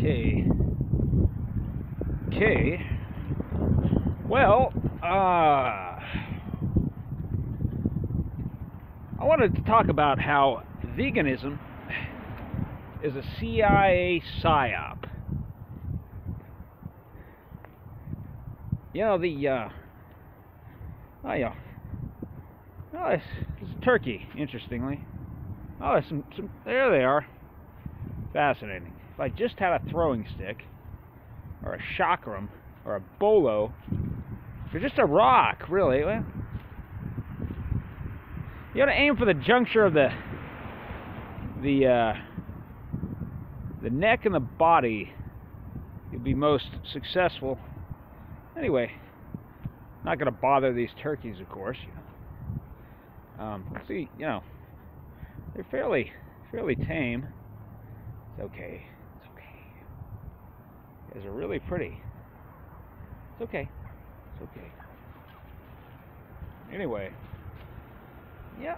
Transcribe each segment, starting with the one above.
Okay. Well, I wanted to talk about how veganism is a CIA psyop. You know, it's a turkey, interestingly. Oh, there's some, there they are. Fascinating. If I just had a throwing stick, or a chakram, or a bolo, or just a rock, really, well, you gotta aim for the juncture of the neck and the body. You'll be most successful. Anyway, not gonna bother these turkeys, of course. Let's see, they're fairly tame. It's okay. It's okay. You guys are really pretty. It's okay. It's okay. Anyway, yeah,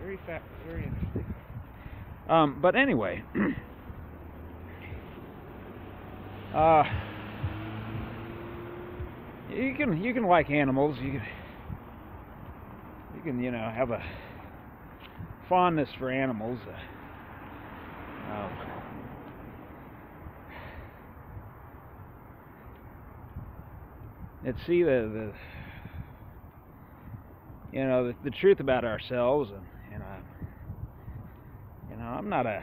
very interesting. But anyway, you can like animals. You can have a fondness for animals. Let's see the truth about ourselves, and I'm not a.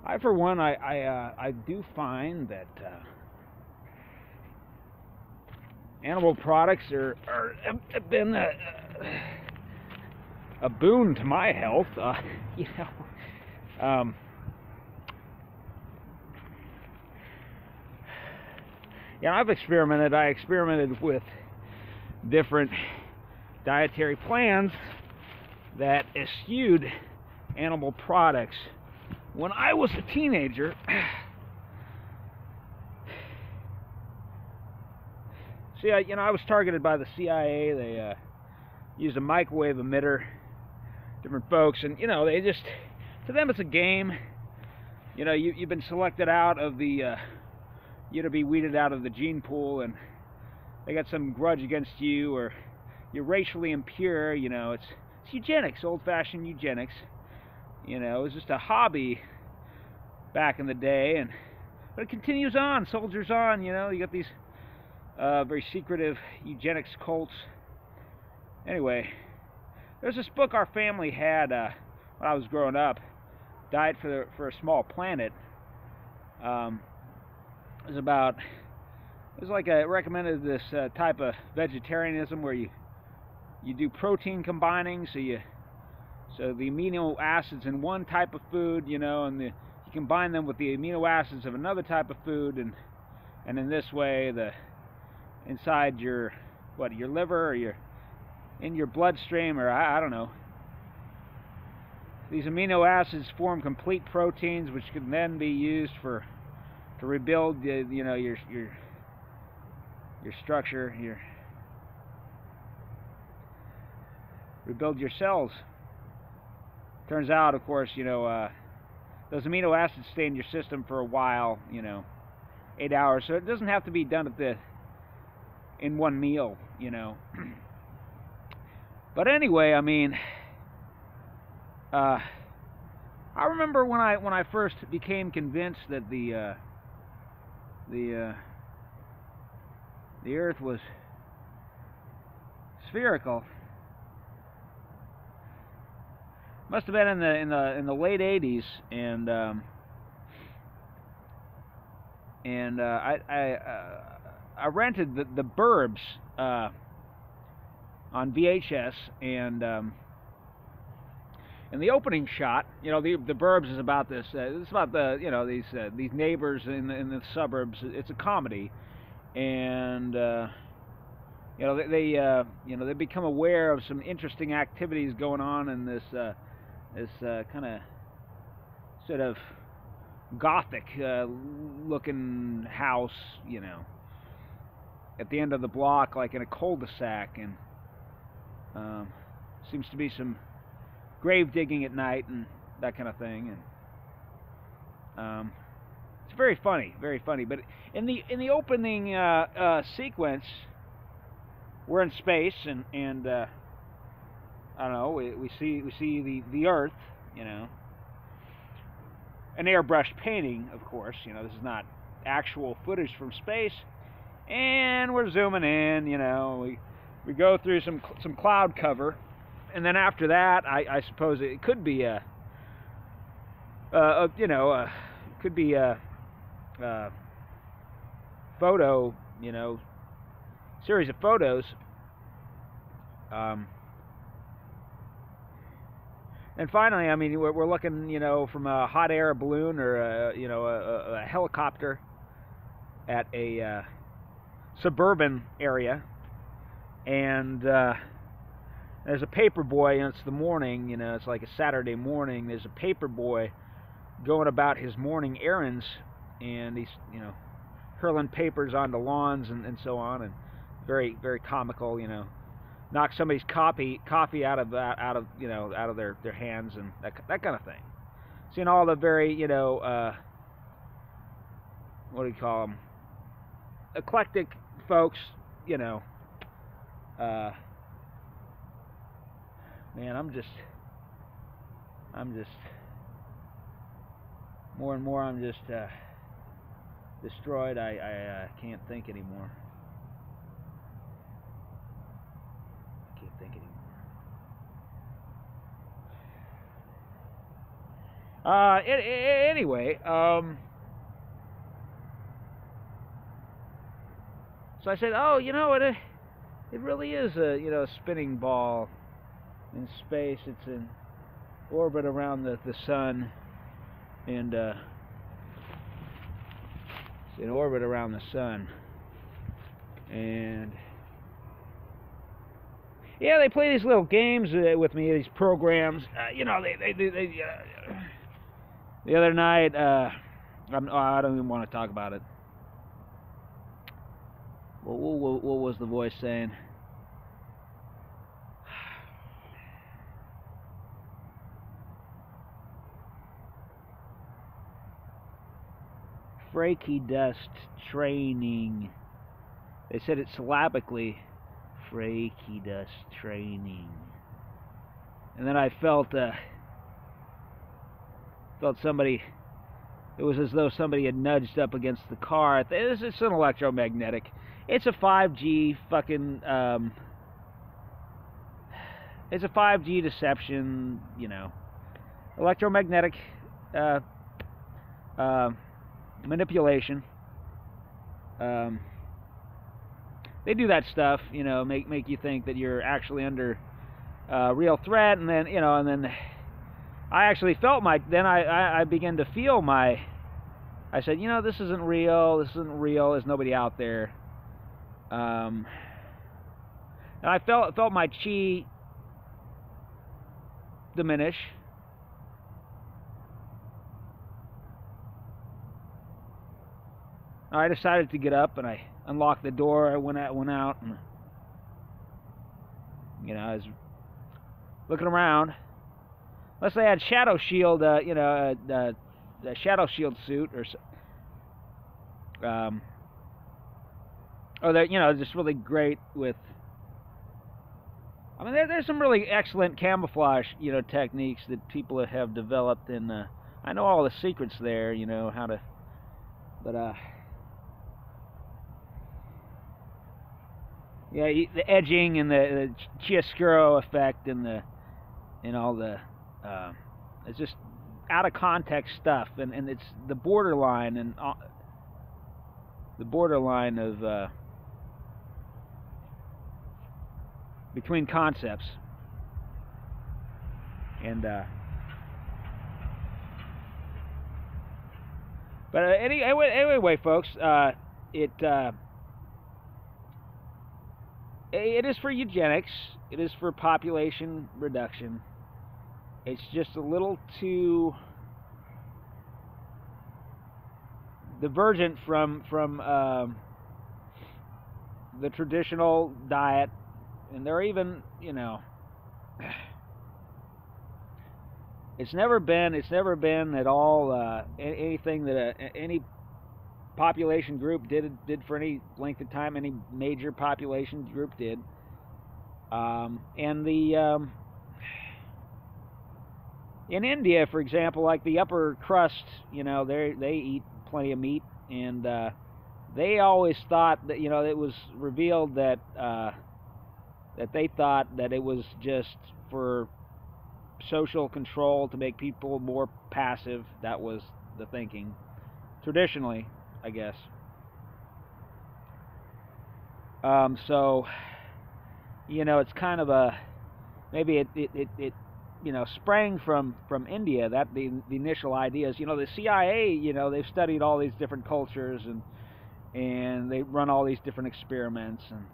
I for one, I do find that animal products have been a boon to my health. I've experimented. I experimented with different dietary plans that eschewed animal products. When I was a teenager, see, I was targeted by the CIA. They used a microwave emitter, different folks, and they just, to them it's a game. You've been selected out of the, you're to be weeded out of the gene pool, and they got some grudge against you, or you're racially impure. It's eugenics, old-fashioned eugenics. It was just a hobby back in the day, but it continues on, soldiers on. You got these very secretive eugenics cults. Anyway, there's this book our family had when I was growing up, Diet for a Small Planet. It recommended this type of vegetarianism where you do protein combining, so the amino acids in one type of food, and you combine them with the amino acids of another type of food, and in this way, inside your liver, or in your bloodstream, or I don't know, these amino acids form complete proteins, which can then be used to rebuild your structure, rebuild your cells. Turns out, of course, those amino acids stay in your system for a while, 8 hours. So it doesn't have to be done in one meal, But anyway, I remember when I first became convinced that the Earth was spherical. Must have been in the late '80s, and I rented the Burbs on VHS, and the opening shot, the Burbs is about this. It's about these neighbors in the suburbs. It's a comedy, and they become aware of some interesting activities going on in this kind of sort of gothic looking house, at the end of the block, like in a cul-de-sac, and seems to be some grave digging at night and that kind of thing. It's very funny, very funny. But in the opening sequence, we're in space, and I don't know. We see the Earth, you know, an airbrushed painting, of course. You know, this is not actual footage from space, and we're zooming in. You know, we go through some cloud cover, and then after that, I suppose it could be could be a photo, you know, series of photos. And finally, I mean, we're looking, you know, from a hot air balloon or a helicopter at a suburban area, and there's a paper boy, and it's the morning, you know, it's like a Saturday morning. There's a paper boy going about his morning errands, and he's, you know, hurling papers onto lawns and so on, and very, very comical, you know. Knock somebody's coffee out of their hands, and that kind of thing. Seeing all the very, you know, what do you call them, eclectic folks, you know. Man, I'm just more and more. I'm just destroyed. I can't think anymore. Anyway, so I said, oh, you know, it really is a, you know, a spinning ball in space. It's in orbit around the sun, and it's in orbit around the sun, and yeah, they play these little games with me, these programs. You know, they the other night, I don't even want to talk about it. What was the voice saying? Freaky dust training. They said it syllabically. Freaky dust training. And then I felt somebody. It was as though somebody had nudged up against the car. It's an electromagnetic. It's a 5G fucking. It's a 5G deception. You know, electromagnetic manipulation. They do that stuff. You know, make you think that you're actually under real threat, and then, you know, and then I actually felt then I began to feel I said, you know, this isn't real, there's nobody out there. And I felt my chi diminish. I decided to get up, and I unlocked the door. I went out, and, you know, I was looking around. Unless they had shadow shield, you know, the shadow shield suit, or they're, you know, just really great with. I mean, there's some really excellent camouflage, you know, techniques that people have developed, and I know all the secrets there, you know, how to, but yeah, the edging and the chiaroscuro effect and all the it's just out of context stuff, and it's the borderline and the borderline of between concepts, and but anyway, folks, it is for eugenics. It is for population reduction. It's just a little too divergent from the traditional diet, and they're even, you know, It's never been at all anything that any population group did for any length of time. Any major population group did. And the in India, for example, like the upper crust, you know, they eat plenty of meat, and they always thought that, you know, it was revealed that that they thought that it was just for social control, to make people more passive. That was the thinking, traditionally, I guess. So, you know, it's kind of a, maybe it you know, sprang from India. That the initial ideas. You know, the CIA, you know, they've studied all these different cultures, and they run all these different experiments, and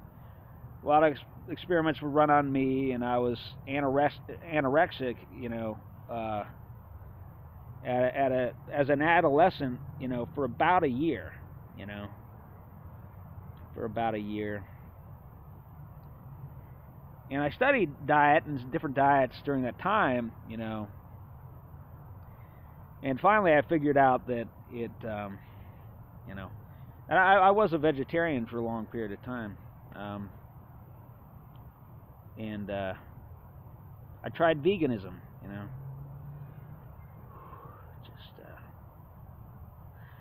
a lot of experiments were run on me, and I was anorexic, you know, as an adolescent, you know, for about a year, you know, for about a year. And I studied diet and different diets during that time, you know, and finally I figured out that it, you know, and I was a vegetarian for a long period of time. And I tried veganism, you know. Just,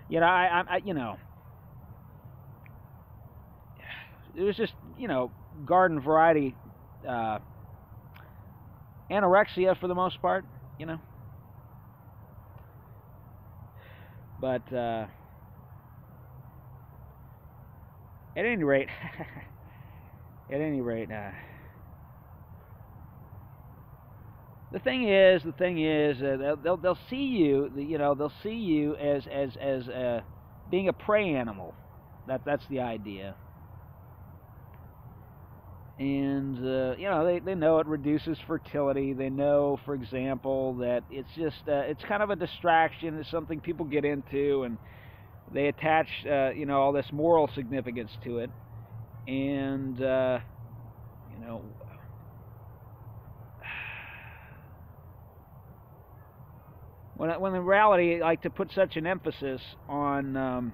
you know, I, you know, it was just, you know, garden variety anorexia for the most part, you know. But at any rate, the thing is, they'll see you, you know, they'll see you as being a prey animal. That's the idea. And you know, they know it reduces fertility. They know, for example, that it's just it's kind of a distraction. It's something people get into, and they attach you know, all this moral significance to it. And you know, when in reality, like, to put such an emphasis on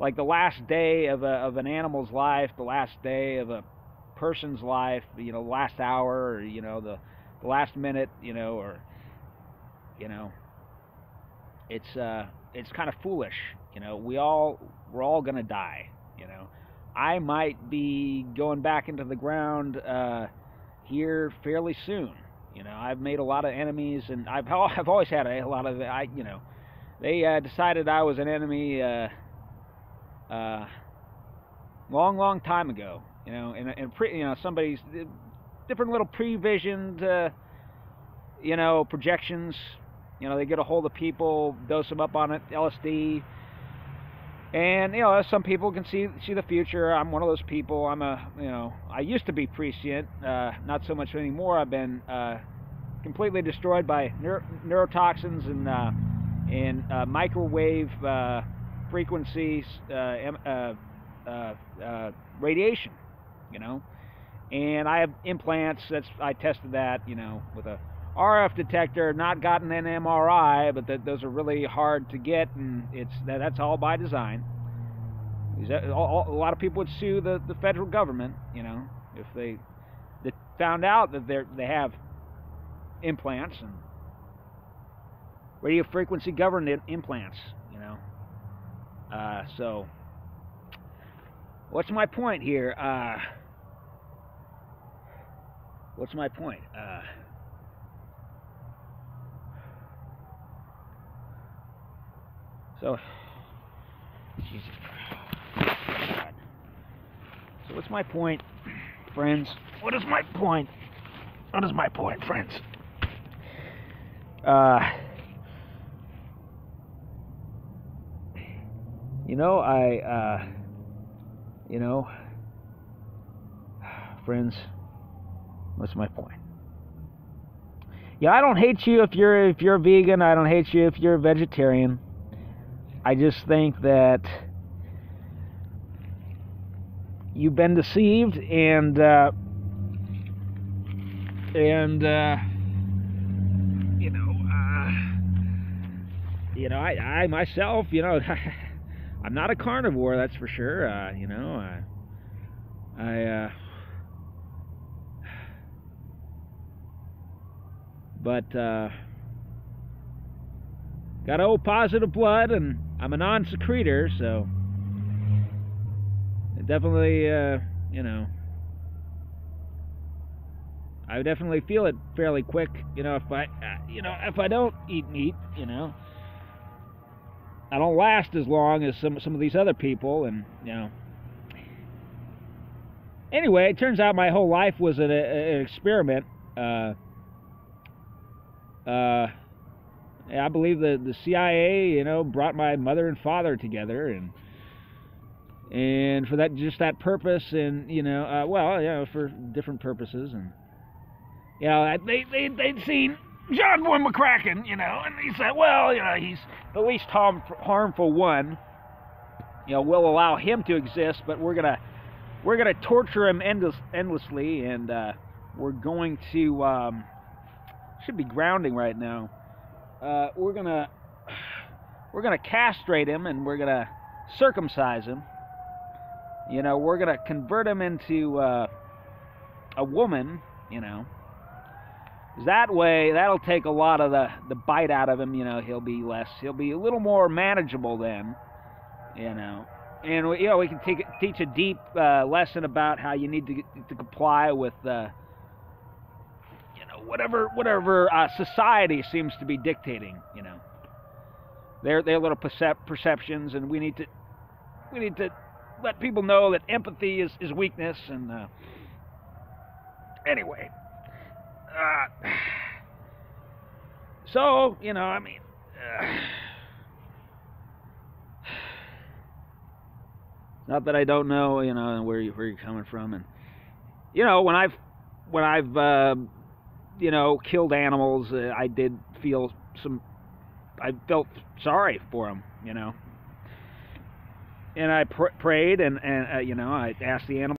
like the last day of an animal's life, the last day of a person's life, you know, last hour, or, you know, the last minute, you know, or, you know, it's kind of foolish, you know. We're all gonna die, you know. I might be going back into the ground here fairly soon. You know, I've made a lot of enemies, and I've always had a lot of, you know, they decided I was an enemy long time ago. You know, and you know, somebody's different little previsioned, you know, projections. You know, they get a hold of people, dose them up on it, LSD, and, you know, some people can see the future. I'm one of those people. You know, I used to be prescient, not so much anymore. I've been completely destroyed by neurotoxins and microwave frequencies, radiation. You know, and I have implants. I tested that, you know, with a RF detector. Not gotten an MRI, but those are really hard to get, and that's all by design. A lot of people would sue the federal government, you know, if they found out that they have implants, and radio frequency governed implants, you know. So what's my point here? What's my point? So, Jesus God. So what's my point, friends? What is my point? What is my point, friends? You know, you know, friends, what's my point? Yeah, I don't hate you if you're a vegan. I don't hate you if you're a vegetarian. I just think that you've been deceived, and you know, you know, I myself, you know, I'm not a carnivore, that's for sure. You know, but got O positive blood, and I'm a non-secretor, so it definitely, you know, I definitely feel it fairly quick. You know, if I don't eat meat, you know, I don't last as long as some of these other people, and you know. Anyway, it turns out my whole life was an experiment. I believe the CIA, you know, brought my mother and father together, and for that purpose, and you know, well, you know, for different purposes, and you know, they'd seen John Boy McCracken, you know, and he said, well, you know, he's the least harmful one. You know, we'll allow him to exist, but we're gonna torture him endlessly, and we're going to should be grounding right now. We're gonna castrate him, and we're gonna circumcise him. You know, we're gonna convert him into a woman. You know, that way that'll take a lot of the bite out of him. You know, he'll be a little more manageable then. You know, and you know, we can teach a deep lesson about how you need to comply with you know, whatever society seems to be dictating. You know, their little perceptions, and we need to let people know that empathy is weakness. And anyway, so you know, I mean. Not that I don't know, you know, where you're coming from, and you know, when I've you know, killed animals, I did feel I felt sorry for them, you know, and I prayed, and you know, I asked the animal.